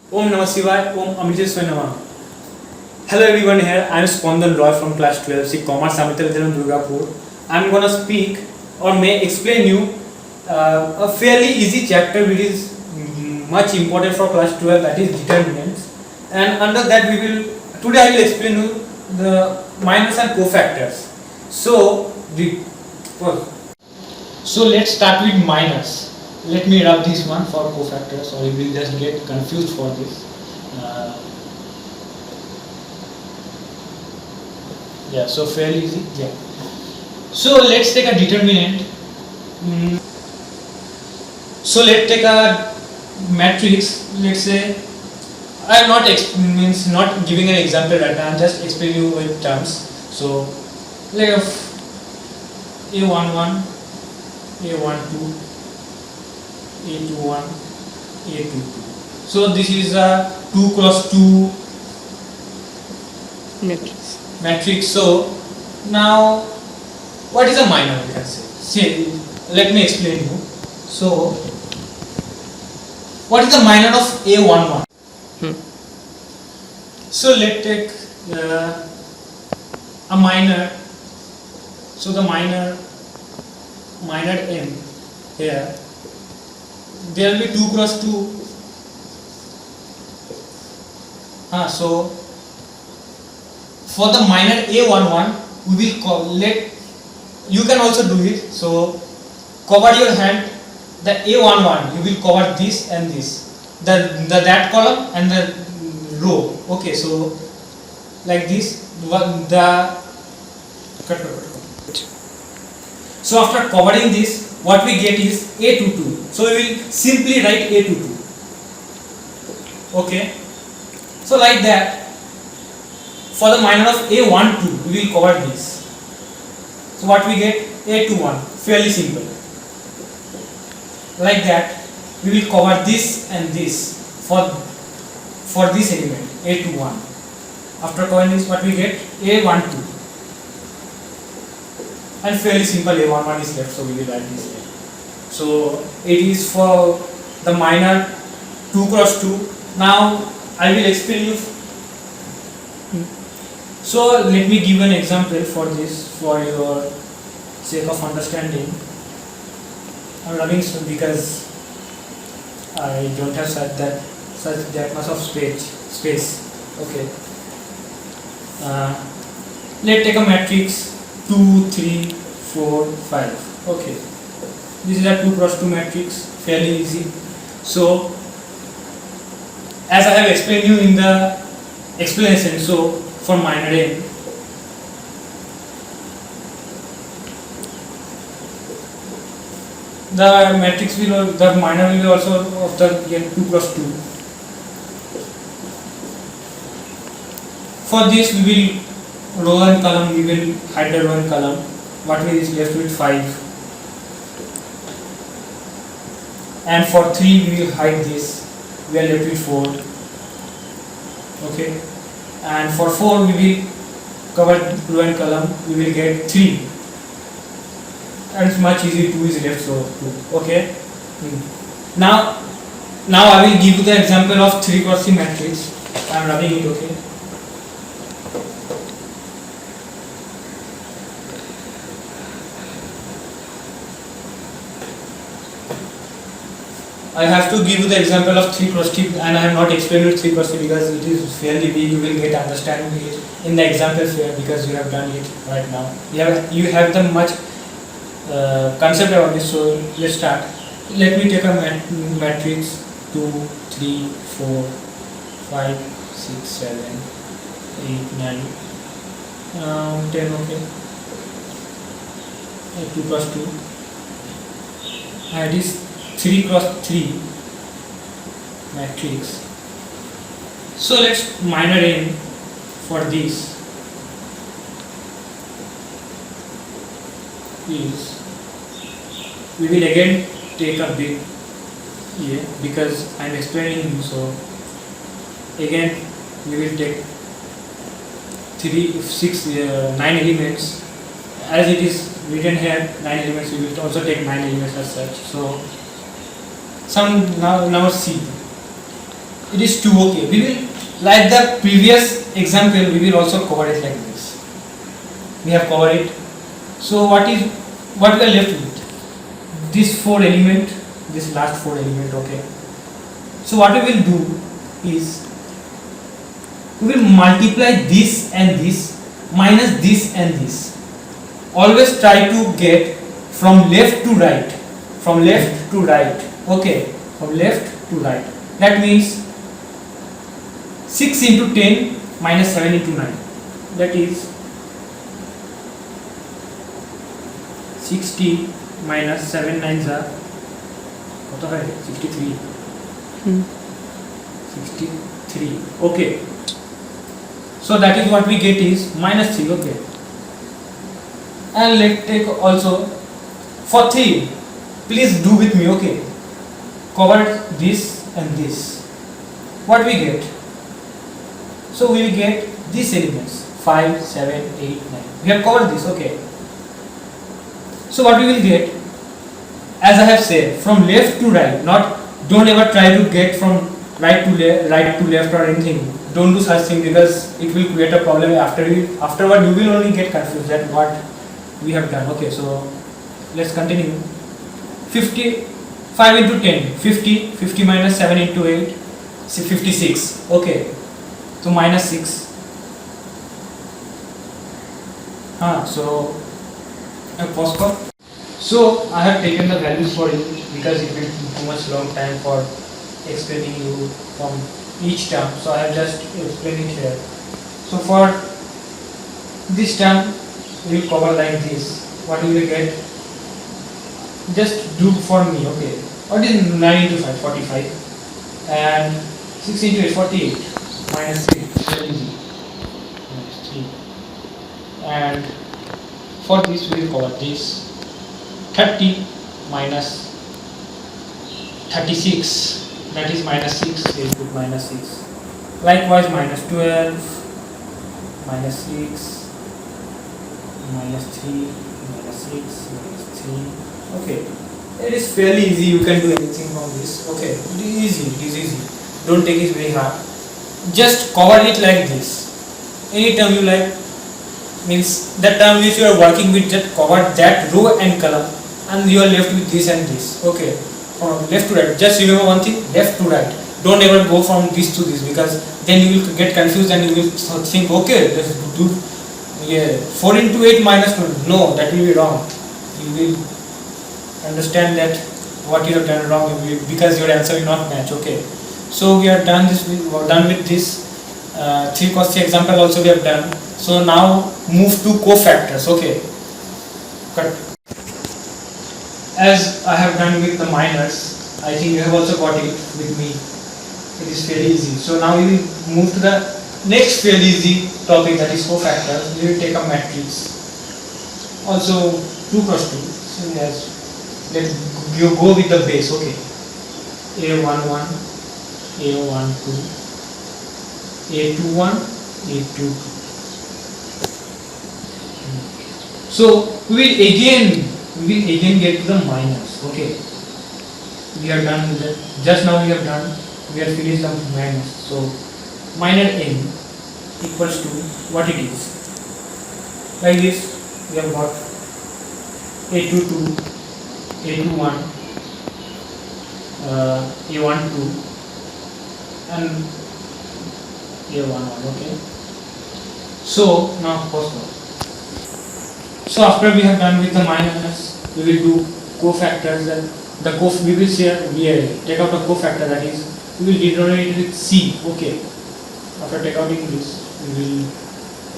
Om Namah Shivaya, Om Amriteswaya Namah. Hello everyone, here I am Spandan Roy from class 12, C Commerce Amrita Vidyalaya Durgapur. I am gonna speak or may explain you a fairly easy chapter which is much important for class 12, that is determinants. And under that today I will explain you the minors and cofactors. So let's start with minors. Let me rub this one for cofactors, or you will just get confused for this. So fairly easy. So let's take a determinant. So let's take a matrix. Let's say I am not giving an example right now. I am just explaining you with terms. So like A11, A12, A21, A22. So this is a 2 cross 2 matrix. So now what is a minor, we can say. See, let me explain you. So what is the minor of A11? So let's take a minor. So the minor M here, there will be 2 cross 2. So for the minor A11, we will you can also do it. So cover your hand, the A11, you will cover this and this, that column and the row. Okay, so like this, So after covering this, what we get is A22. So we will simply write A22. Okay. So like that, for the minor of A12, we will cover this. So what we get? A21. Fairly simple. Like that, we will cover this and this for this element A21. After covering this, what we get? A12. And fairly simple A11 is left, so we will write this here. So it is for the minor 2 cross 2. Now I will explain you. So let me give an example for this, for your sake of understanding. I am rubbing because I don't have that much of space. Okay. Let's take a matrix 2, 3, 4, 5. Okay. This is a 2 cross 2 matrix, fairly easy. So as I have explained you in the explanation, so for minor M, the matrix the minor will be also of the 2 cross 2. For this we will row and column, we will hide the row and column. What we is left with 5. And for 3 we will hide this, we are left with 4. Okay. And for 4 we will cover row and column, we will get 3. And it's much easy, 2 is left, so 2. Okay. Now I will give you the example of 3 cross 3 matrix. I am rubbing it. Okay. I have to give you the example of 3 cross 3, and I have not explained 3 cross 3 because it is fairly big. You will get understanding it in the examples here because you have done it right now. You have the much concept about this. So let's start. Let me take a matrix 2, 3, 4, 5, 6, 7, 8, 9, 10. Okay. 2 cross 2. And it is 3 cross 3 matrix. So let's minor M for this is, we will again take a big here because I am explaining you. So again we will take 9 elements as it is written here. 9 elements, we will also take 9 elements as such. So some now see It is 2. Okay, we will, like the previous example, we will also cover it like this. We have covered it. So what we are left with? This 4 element, this last 4 element. Okay. So what we will do is we will multiply this and this minus this and this. Always try to get from left to right. From left to right. Okay. From left to right. That means 6 into 10 minus 7 into 9. That is 60 minus 7 nines are 63. 63. Okay. So that is what we get is minus 3. Okay. And let's take also for 3. Please do with me. Okay. Cover this and this. What we get? So we will get these elements 5, 7, 8, 9. We have covered this. Okay. So what we will get, as I have said, from left to right. Not, don't ever try to get from right to left or anything. Don't do such thing because it will create a problem afterward you will only get confused at what we have done. Okay, so let's continue. 5 into 10, 50. 50 minus 7 into 8, 56. Okay, so minus 6. So pause for. So I have taken the values for you because it will be too much long time for explaining you from each term. So I have just explained it here. So for this term we will cover like this. What you will get? Just do for me. Okay. What is 9 into 5? 45. And 6 into 8? 48. Minus 3. Very easy. Minus 3. And for this we will cover this. 30 minus 36, that is minus 6. We will put minus 6. Likewise minus 12, minus 6, minus 3, minus 6, minus 3. Okay, it is fairly easy. You can do anything from this. Okay, it is easy. It is easy. Don't take it very hard. Just cover it like this. Any term you like, means the term which you are working with, just cover that row and column, and you are left with this and this. Okay, from left to right. Just remember one thing: left to right. Don't ever go from this to this because then you will get confused and you will think, okay, let's do 4 into 8 minus 1. No, that will be wrong. You will understand that what you have done wrong because your answer will not match. Okay, so we are done this. We are done with this 3 cos 3 example. Also we have done. So now move to cofactors. Okay, cut. As I have done with the minors, I think you have also got it with me. It is fairly easy. So now we will move to the next fairly easy topic, that is cofactors. We will take a matrix. Also 2 cross 2. So yes, let you go with the base. Okay, A11, A12, A21, A22. So we will again get to the minus. Okay, we are done with that. Just now we have done. We have finished the minus. So minor n equals to what it is. Like this, we have got A22, A21, A12, and A11. Okay. So now pause. So after we have done with the minus, we will do cofactors. And we will take out a cofactor, that is we will denote it with C. Okay. After take outing this, we will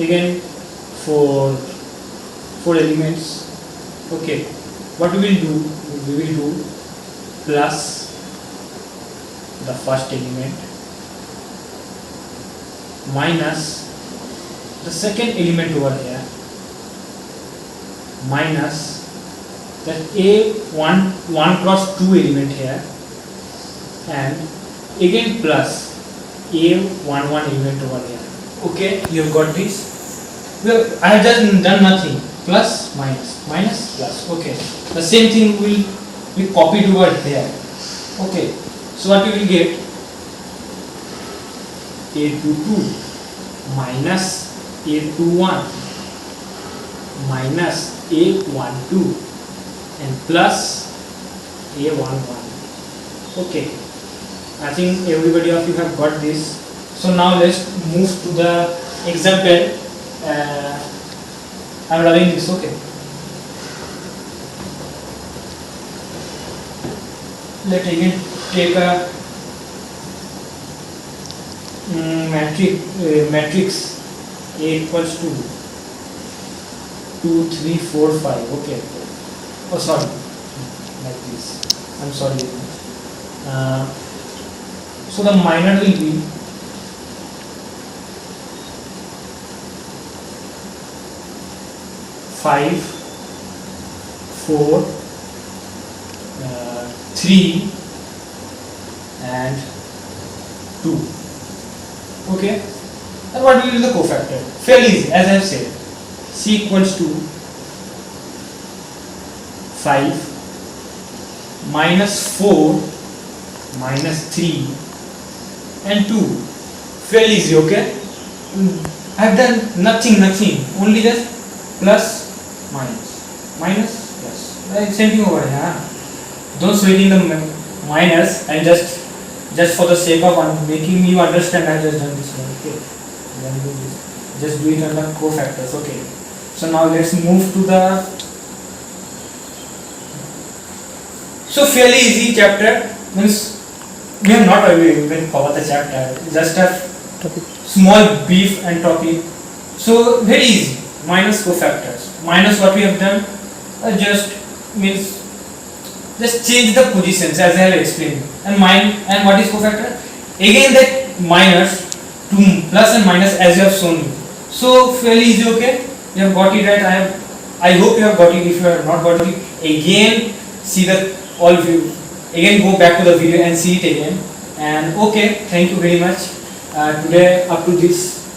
again for 4 elements. Okay. What we will do? We will do plus the first element minus the second element over here minus that A1 cross 2 element here, and again plus A11 element over here. Okay, you have got this. Well, I have just done nothing. Plus minus, minus plus. Okay, the same thing will be copied over here. Okay, so what we will get? a22 minus a21 minus a12 and plus a11. Okay, I think everybody of you have got this. So now let's move to the example. I'm loving this. Okay, let's again take a matrix A equals to 2 3 4 5. Okay, oh sorry, like this, I'm sorry. So the minor will be five, 4, 3 and 2. Okay, and what will be the cofactor? Fairly easy, as I have said. C equals to 5 minus 4 minus 3 and 2. Fairly easy. Okay, I have done nothing, only just plus minus plus. Same thing over here. Don't sweat in the minus, and just for the sake of making you understand, I just done this one. Okay, then do this. Just do it on the cofactors. Okay, so now let's move to the. So fairly easy chapter, means we have not even covered the chapter, just a small brief and topic. So very easy. Minus cofactors. Minus what we have done, just means just change the positions as I have explained. And what is cofactor? Again that minus to plus and minus as you have shown me. So fairly easy. Okay, you have got it right. I hope you have got it. If you have not got it, again see the all view. Again go back to the video and see it again. And okay, thank you very much. Today up to this.